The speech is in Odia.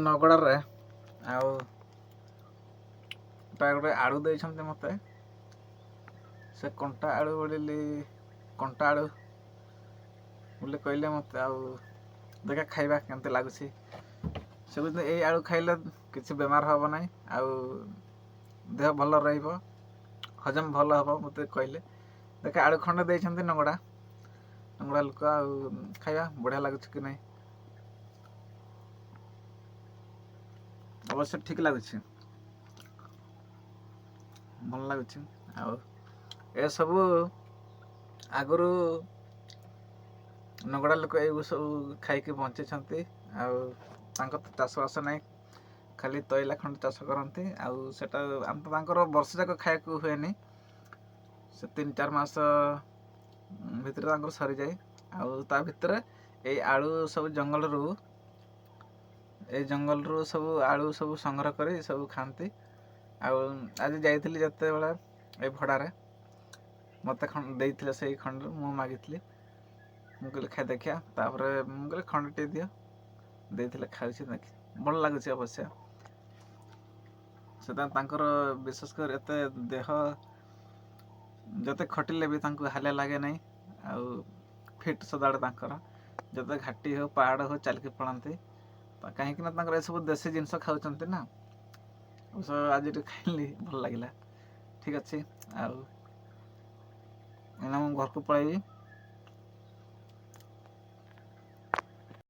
ନଗଡ଼ାରେ ଆଉ ଗୋଟେ ଆଳୁ ଦେଇଛନ୍ତି ମୋତେ। ସେ କଣ୍ଟା ଆଳୁ ବୋଲିଲି କଣ୍ଟା ଆଳୁ ବୋଲି କହିଲେ ମୋତେ। ଆଉ ଦେଖା ଖାଇବା କେମିତି ଲାଗୁଛି। ସେମିତି ଏଇ ଆଳୁ ଖାଇଲେ କିଛି ବେମାର ହେବ ନାହିଁ, ଆଉ ଦେହ ଭଲ ରହିବ, ହଜମ ଭଲ ହେବ ମୋତେ କହିଲେ। ଦେଖା ଆଳୁ ଖଣ୍ଡେ ଦେଇଛନ୍ତି ନଗଡ଼ା ଲୋକ, ଆଉ ଖାଇବା ବଢ଼ିଆ ଲାଗୁଛି କି ନାହିଁ। ଅବଶ୍ୟ ଠିକ୍ ଲାଗୁଛି, ଭଲ ଲାଗୁଛି। ଆଉ ଏସବୁ ଆଗରୁ ନଗଡ଼ା ଲୋକ ଏଇ ସବୁ ଖାଇକି ବଞ୍ଚିଛନ୍ତି। ଆଉ ତାଙ୍କର ତ ଚାଷବାସ ନାହିଁ, ଖାଲି ତଇଲା ଖଣ୍ଡେ ଚାଷ କରନ୍ତି। ଆଉ ସେଟା ତାଙ୍କର ବର୍ଷ ଯାକ ଖାଇବାକୁ ହୁଏନି, ସେ 3-4 ମାସ ଭିତରେ ତାଙ୍କର ସରିଯାଏ। ଆଉ ତା ଭିତରେ ଏଇ ଆଳୁ ସବୁ ଜଙ୍ଗଲରୁ ସବୁ ଆଳୁ ସବୁ ସଂଗ୍ରହ କରି ସବୁ ଖାଆନ୍ତି। ଆଉ ଆଜି ଯାଇଥିଲି ଯେତେବେଳେ ଏଇ ଭଡ଼ାରେ ମୋତେ ଦେଇଥିଲେ, ସେଇ ଖଣ୍ଡରୁ ମୁଁ ମାଗିଥିଲି। ମୁଁ କହିଲି ଖାଇ ଦେଖିଆ, ତାପରେ ମୁଁ କହିଲି ଖଣ୍ଡେ ଦିଅ, ଦେଇଥିଲେ ଖାଉଛି। ଦେଖି ଭଲ ଲାଗୁଛି ଅବଶ୍ୟ। ସେଟା ତାଙ୍କର ବିଶେଷ କରି ଏତେ ଦେହ ଯେତେ ଖଟିଲେ ବି ତାଙ୍କୁ ହାଲିଆ ଲାଗେ ନାହିଁ। ଆଉ ଫିଟ୍ ସଦାବେଳେ ତାଙ୍କର, ଯେତେ ଘାଟି ହେଉ ପାହାଡ଼ ହେଉ ଚାଲିକି ପଳାନ୍ତି। କାହିଁକି ନା ତାଙ୍କର ଏସବୁ ଦେଶୀ ଜିନିଷ ଖାଉଛନ୍ତି ନା। ଅବଶ୍ୟ ଆଜି ଟିକେ ଖାଇଲି, ଭଲ ଲାଗିଲା। ଠିକ୍ ଅଛି, ଆଉ ଏଇନା ମୁଁ ଘରକୁ ପଳେଇବି।